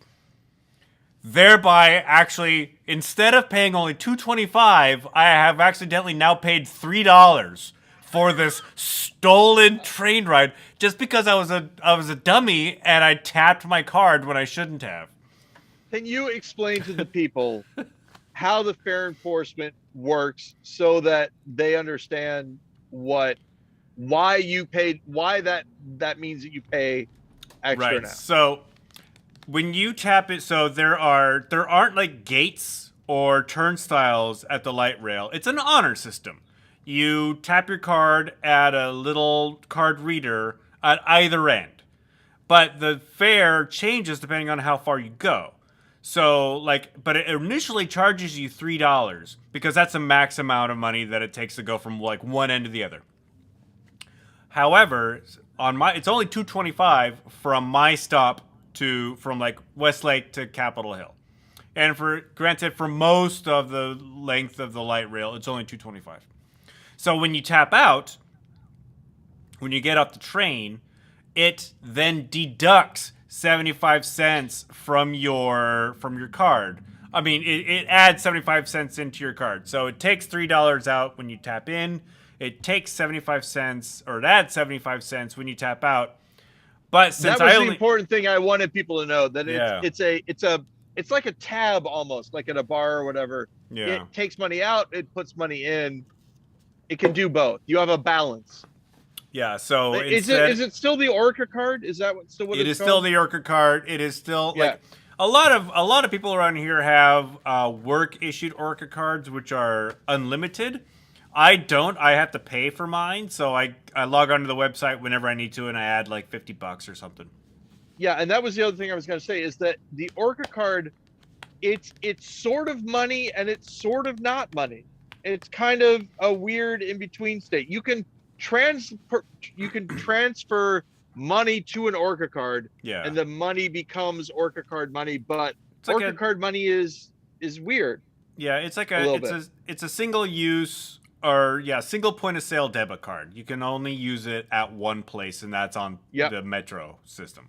Thereby, actually, instead of paying only $2.25, I have accidentally now paid $3 for this stolen train ride, just because I was a dummy and I tapped my card when I shouldn't have. Can you explain to the people how the fare enforcement works so that they understand why that means that you pay extra right now? So when you tap it, so there aren't gates or turnstiles at the light rail. It's an honor system. You tap your card at a little card reader at either end, but the fare changes depending on how far you go. So but it initially charges you $3 because that's the max amount of money that it takes to go from one end to the other. However, it's only $2.25 from my stop from Westlake to Capitol Hill. And granted, for most of the length of the light rail, it's only $2.25. So when you tap out, when you get off the train, it then deducts 75 cents from your card. I mean, it adds 75 cents into your card. So it takes $3 out when you tap in. It takes 75 cents, or it adds 75 cents when you tap out. But since that was the important thing I wanted people to know, that it's like a tab almost, like at a bar or whatever. Yeah. It takes money out, it puts money in. it can do both. You have a balance. Yeah, so Is instead, it still the Orca card? Is that what it it's is still called? the Orca card. It is still Yeah. like a lot of people around here have work issued Orca cards, which are unlimited. I don't. I have to pay for mine, so I log onto the website whenever I need to, and I add like $50 or something. Yeah, and that was the other thing I was going to say is that the Orca card, it's sort of money and it's sort of not money. It's kind of a weird in between state. You can transfer money to an Orca card, Yeah, and the money becomes Orca card money, but it's like Orca a card money is weird yeah, it's like a a little it's bit. a single use or yeah, single point of sale debit card. You can only use it at one place, and that's on Yep. the Metro system.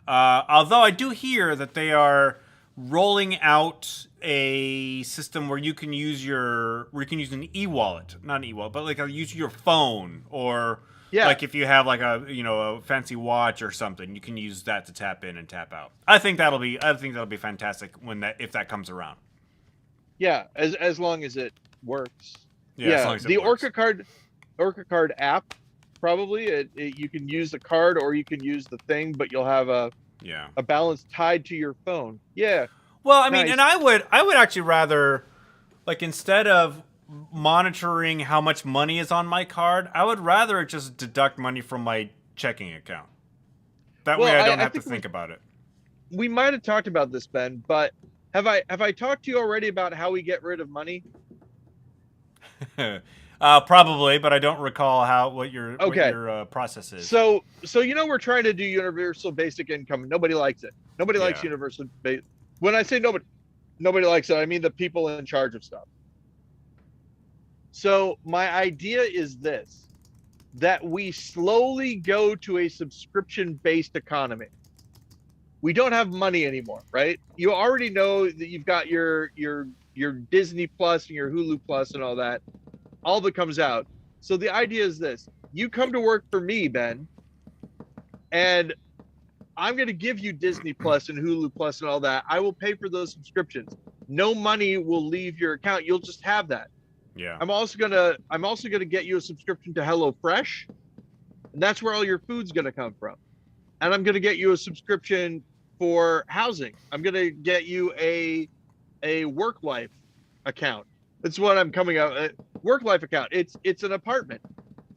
Although I do hear that they are rolling out a system where you can use an e-wallet, not an e-wallet, but like use your phone, or Yeah. like if you have like a fancy watch or something, you can use that to tap in and tap out. I think that'll be fantastic if that comes around. Yeah, as long as it works. Yeah, as Yeah, long as it the works. Orca card app, probably you can use the card or you can use the thing, but you'll have Yeah. a balance tied to your phone. Yeah, Well, I mean, nice. and I would actually rather, like, instead of monitoring how much money is on my card, I would rather it just deduct money from my checking account. That Well, way I don't I have to think think about we might have talked about this, Ben, but have I talked to you already about how we get rid of money? it. Probably, but I don't recall what your Okay. process is. So we're trying to do universal basic income. Nobody likes it. Nobody likes Yeah. universal basic. When I say nobody likes it, I mean the people in charge of stuff. So my idea is this, that we slowly go to a subscription-based economy. We don't have money anymore, right? You already know that you've got your Disney Plus and your Hulu Plus and all that. All that comes out. So the idea is this. You come to work for me, Ben, and I'm going to give you Disney Plus and Hulu Plus and all that. I will pay for those subscriptions. No money will leave your account. You'll just have that. Yeah. I'm also gonna get you a subscription to HelloFresh, and that's where all your food's gonna come from. And I'm gonna get you a subscription for housing. I'm gonna get you a work life account. That's what I'm coming out. Work life account. It's an apartment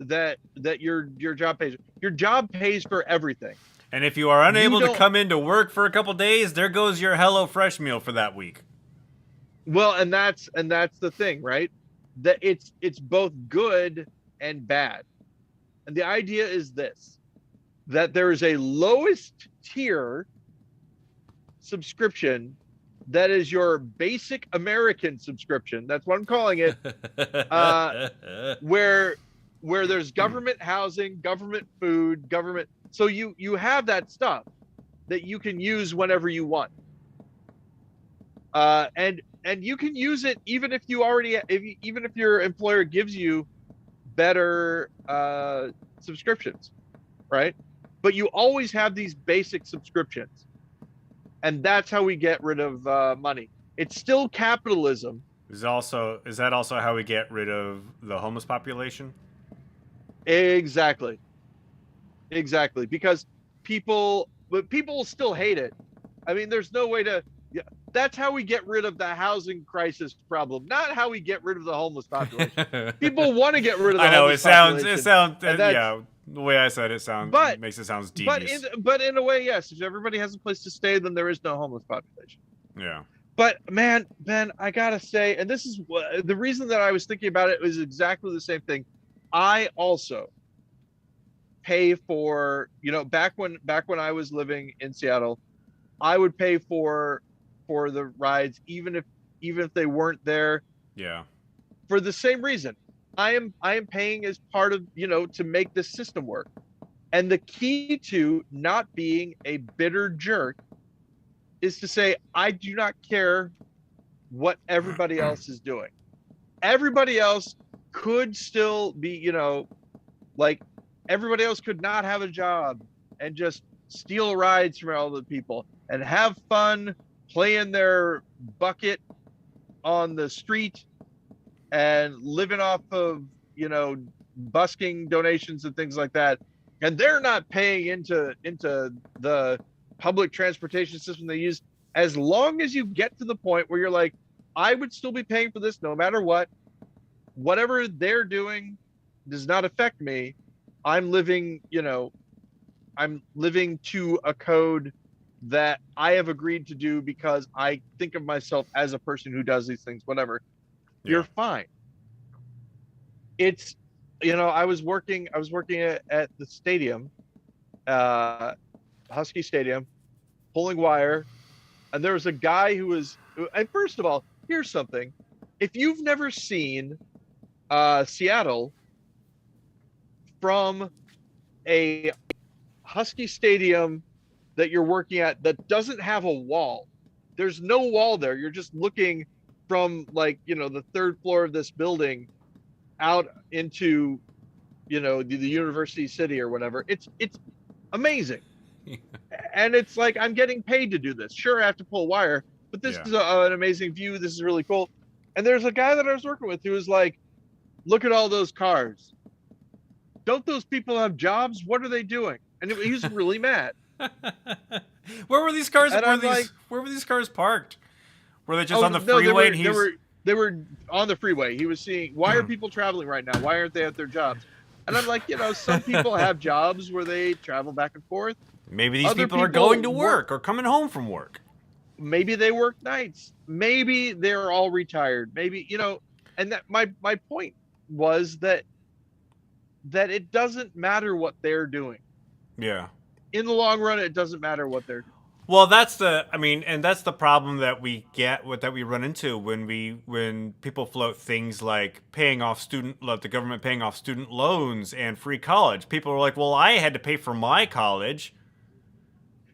that your job pays. Your job pays for everything. And if you are unable to don't- come into work for a couple days, there goes your HelloFresh meal for that week. Well, and that's the thing, right? That it's both good and bad. And the idea is this, that there is a lowest tier subscription that is your basic American subscription. That's what I'm calling it. Where there's government housing, government food, government. So you have that stuff that you can use whenever you want. And you can use it even if even if your employer gives you better subscriptions, right? But you always have these basic subscriptions, and that's how we get rid of money. It's still capitalism. Is that also how we get rid of the homeless population? Exactly, because people still hate it. I mean, there's no way to. Yeah, that's how we get rid of the housing crisis problem, not how we get rid of the homeless population. People want to get rid of the I know homeless it population. sounds yeah. The way I said it makes it sound devious. But in a way, yes. If everybody has a place to stay, then there is no homeless population. Yeah. But man, Ben, I gotta say, and this is the reason that I was thinking about it was exactly the same thing. I also pay for, back when I was living in Seattle, I would pay for the rides even if they weren't there. Yeah. For the same reason. I am paying as part of, to make this system work. And the key to not being a bitter jerk is to say, I do not care what everybody else is doing. Everybody else could still be, like everybody else could not have a job and just steal rides from all the people and have fun playing their bucket on the street and living off of busking donations and things like that, and they're not paying into the public transportation system they use. As long as you get to the point where you're like, I would still be paying for this no matter what, whatever they're doing does not affect me. I'm living, I'm living to a code that I have agreed to do because I think of myself as a person who does these things, whatever. You're fine. It's, I was working at the stadium, Husky Stadium, pulling wire, and there was a guy who was, and first of all, here's something. If you've never seen Seattle from a Husky Stadium that you're working at that doesn't have a wall, there's no wall there. You're just looking from the third floor of this building out into the university city or whatever. It's amazing. And it's like, I'm getting paid to do this. Sure, I have to pull wire, but this is an amazing view. This is really cool. And there's a guy that I was working with who was like, look at all those cars. Don't those people have jobs? What are they doing? And he was really mad. Where were these cars? Where were these cars parked? Were they just on the freeway? They were on the freeway. He was seeing, why are people traveling right now? Why aren't they at their jobs? And I'm like, some people have jobs where they travel back and forth. Maybe these people are going to work or coming home from work. Maybe they work nights. Maybe they're all retired. Maybe, and that my point was that it doesn't matter what they're doing. Yeah. In the long run, it doesn't matter what they're doing. Well, that's the problem that we run into when people float things like the government paying off student loans and free college. People are like, well, I had to pay for my college.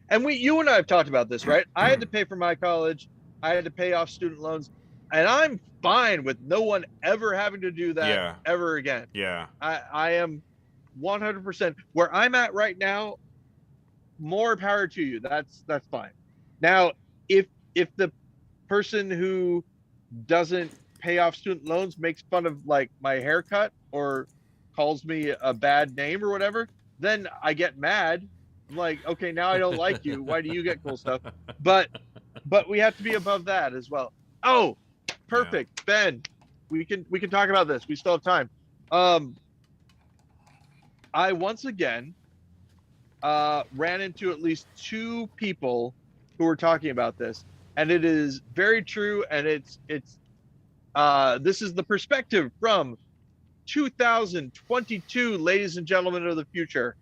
And you and I have talked about this, right? I had to pay for my college. I had to pay off student loans, and I'm fine with no one ever having to do that ever again. Yeah. I am 100% where I'm at right now. More power to you. That's fine. Now, if the person who doesn't pay off student loans makes fun of like my haircut or calls me a bad name or whatever, then I get mad. I'm like, okay, now I don't like you. Why do you get cool stuff? But we have to be above that as well. Oh, perfect. Yeah. Ben, we can talk about this. We still have time. I once again ran into at least two people who were talking about this, and it is very true. And it's this is the perspective from 2022, ladies and gentlemen of the future.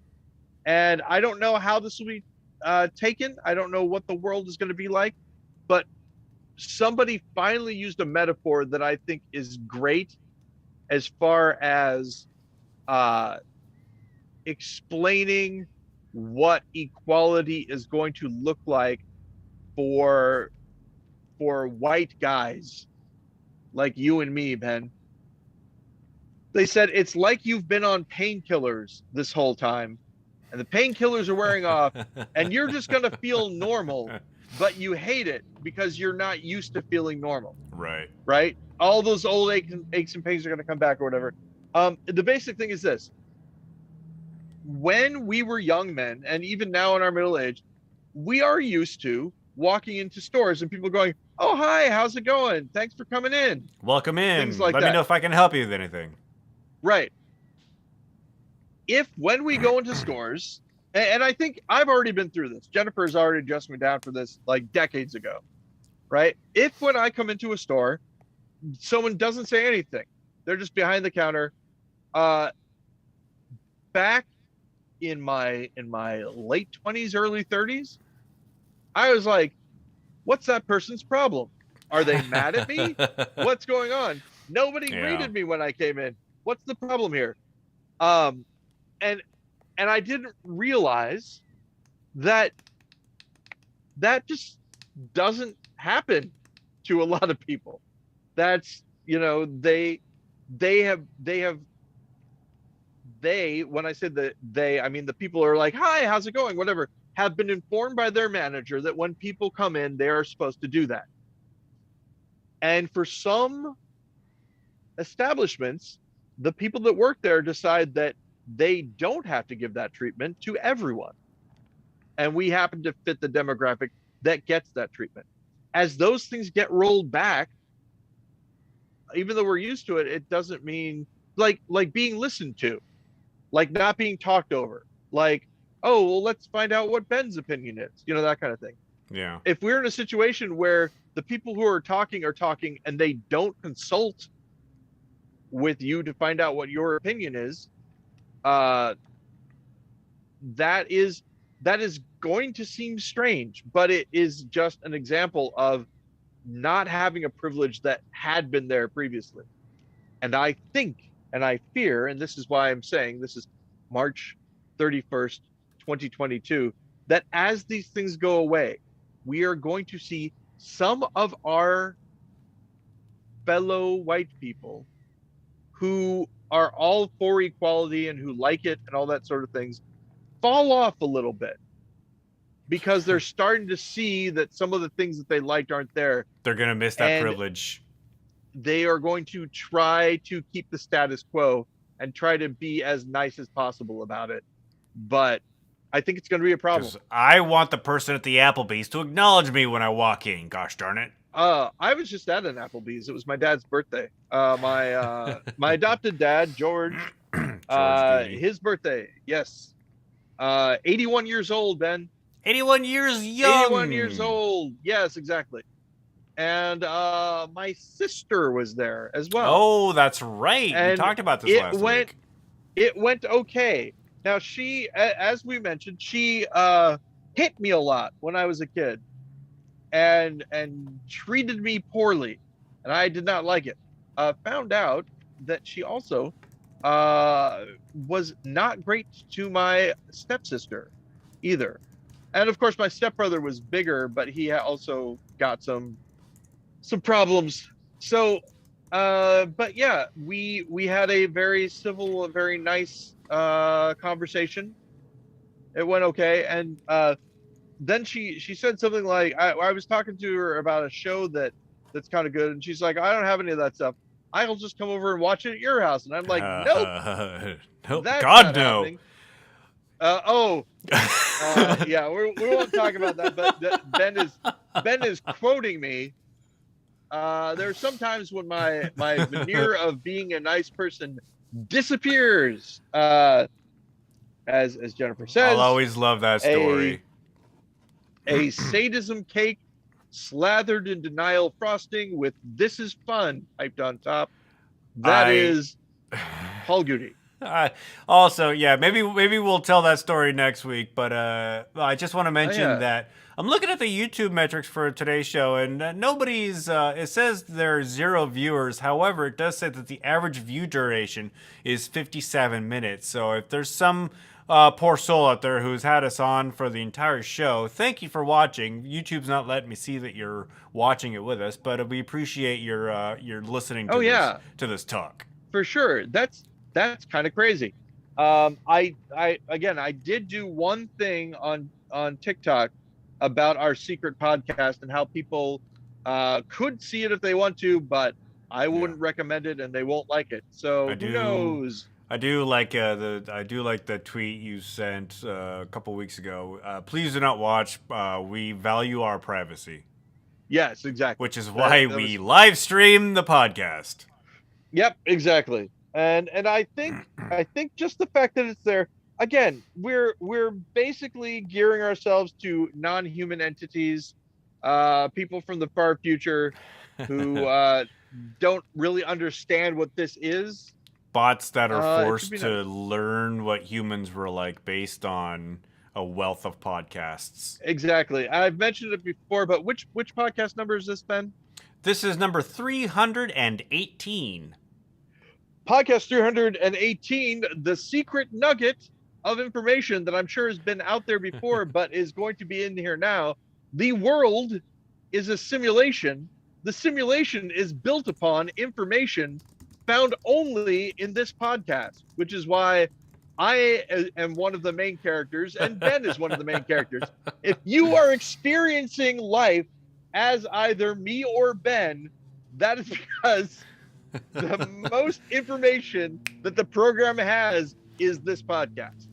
And I don't know how this will be taken. I don't know what the world is going to be like, but somebody finally used a metaphor that I think is great as far as explaining what equality is going to look like for white guys like you and me, Ben. They said it's like you've been on painkillers this whole time, and the painkillers are wearing off, and you're just going to feel normal, but you hate it because you're not used to feeling normal. Right? All those old aches and pains are going to come back or whatever. The basic thing is this. When we were young men, and even now in our middle age, we are used to walking into stores and people going, oh, hi, how's it going? Thanks for coming in. Welcome in. Things like Let me know if I can help you with anything. Right. When we go into stores, and I think I've already been through this. Jennifer's already adjusted me down for this like decades ago, right? When I come into a store, someone doesn't say anything, they're just behind the counter. Back in my late 20s, early 30s, I was like, what's that person's problem? Are they mad at me? What's going on? Nobody greeted me when I came in. What's the problem here? And I didn't realize that just doesn't happen to a lot of people. That's, they, when I said that I mean the people are like, hi, how's it going? Whatever, have been informed by their manager that when people come in, they are supposed to do that. And for some establishments, the people that work there decide that they don't have to give that treatment to everyone. And we happen to fit the demographic that gets that treatment. As those things get rolled back, even though we're used to it, it doesn't mean like being listened to, like not being talked over, like, oh, well, let's find out what Ben's opinion is, that kind of thing. Yeah. If we're in a situation where the people who are talking and they don't consult with you to find out what your opinion is, that is going to seem strange, but it is just an example of not having a privilege that had been there previously. And I think, and I fear, and this is why I'm saying this is March 31st, 2022, that as these things go away, we are going to see some of our fellow white people who are all for equality and who like it and all that sort of things fall off a little bit, because they're starting to see that some of the things that they liked aren't there. They're going to miss that privilege. They are going to try to keep the status quo and try to be as nice as possible about it. But I think it's going to be a problem. I want the person at the Applebee's to acknowledge me when I walk in. Gosh darn it. I was just at an Applebee's. It was my dad's birthday. My adopted dad, George, his birthday. Yes. 81 years old, Ben. 81 years young. 81 years old. Yes, exactly. And my sister was there as well. Oh, that's right. We talked about this last week. It went okay. Now, she, as we mentioned, she hit me a lot when I was a kid and treated me poorly, and I did not like it. Found out that she also was not great to my stepsister either. And of course, my stepbrother was bigger, but he also got some problems. So, but yeah, we had a very civil, very nice conversation. It went okay, and then she said something like, I was talking to her about a show that's kind of good, and she's like, I don't have any of that stuff. I'll just come over and watch it at your house. And I'm like, nope. Nope. God, no. Yeah, we won't talk about that, but Ben is quoting me. There's sometimes when my veneer of being a nice person disappears. As Jennifer says, I'll always love that story. A sadism cake slathered in denial frosting with "This is fun" typed on top. That is Paul Goody. Also, yeah, maybe we'll tell that story next week. But I just want to mention that I'm looking at the YouTube metrics for today's show, and nobody's. It says there are 0 viewers. However, it does say that the average view duration is 57 minutes. So if there's some poor soul out there who's had us on for the entire show, thank you for watching. YouTube's not letting me see that you're watching it with us, but we appreciate your listening to this talk. For sure. That's kind of crazy. I did do one thing on TikTok about our secret podcast and how people could see it if they want to, but I wouldn't recommend it and they won't like it. So who knows? I do like the tweet you sent a couple weeks ago. Please do not watch. We value our privacy. Yes, exactly. Which is why we live stream the podcast. Yep, exactly. And I think just the fact that it's there, again, we're basically gearing ourselves to non-human entities, people from the far future who don't really understand what this is. Bots that are forced to learn what humans were like based on a wealth of podcasts. Exactly. I've mentioned it before, but which podcast number is this, Ben? This is number 318. Podcast 318, the secret nugget of information that I'm sure has been out there before, but is going to be in here now. The world is a simulation. The simulation is built upon information found only in this podcast, which is why I am one of the main characters and Ben is one of the main characters. If you are experiencing life as either me or Ben, that is because The most information that the program has is this podcast.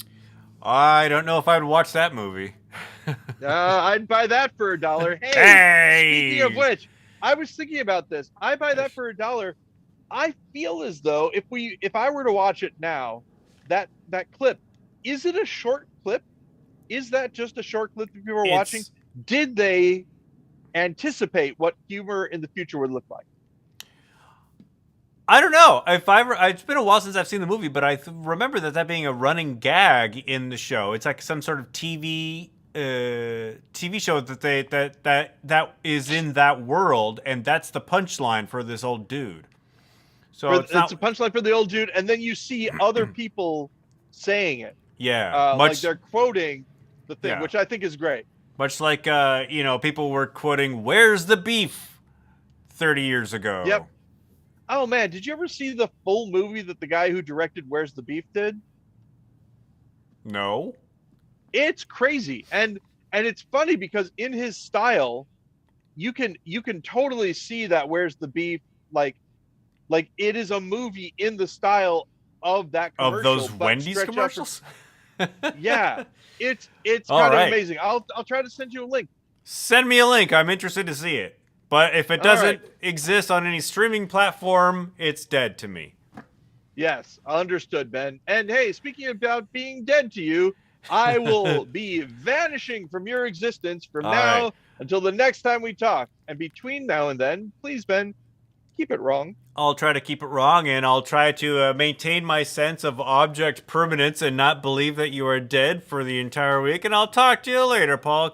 I don't know if I'd watch that movie. I'd buy that for $1. Hey, Hey! speaking of which, I was thinking about this. I buy that for $1. I feel as though if I were to watch it now, that clip, is it a short clip? Is that just a short clip that people are watching? Did they anticipate what humor in the future would look like? I don't know. It's been a while since I've seen the movie, but I remember that being a running gag in the show. It's like some sort of TV show that is in that world, and that's the punchline for this old dude. So it's a punchline for the old dude, and then you see other people saying it. Yeah, like they're quoting the thing, which I think is great. Much like people were quoting "Where's the beef" 30 years ago. Yep. Oh man, did you ever see the full movie that the guy who directed Where's the Beef did? No. It's crazy. And it's funny because in his style, you can totally see that Where's the Beef, like it is a movie in the style of that commercial. Of those Wendy's commercials? Yeah. It's kind of amazing. I'll try to send you a link. Send me a link. I'm interested to see it. But if it doesn't exist on any streaming platform, it's dead to me. Yes, understood, Ben. And hey, speaking about being dead to you, I will be vanishing from your existence from now until the next time we talk. And between now and then, please, Ben, keep it wrong. I'll try to keep it wrong, and I'll try to maintain my sense of object permanence and not believe that you are dead for the entire week. And I'll talk to you later, Paul.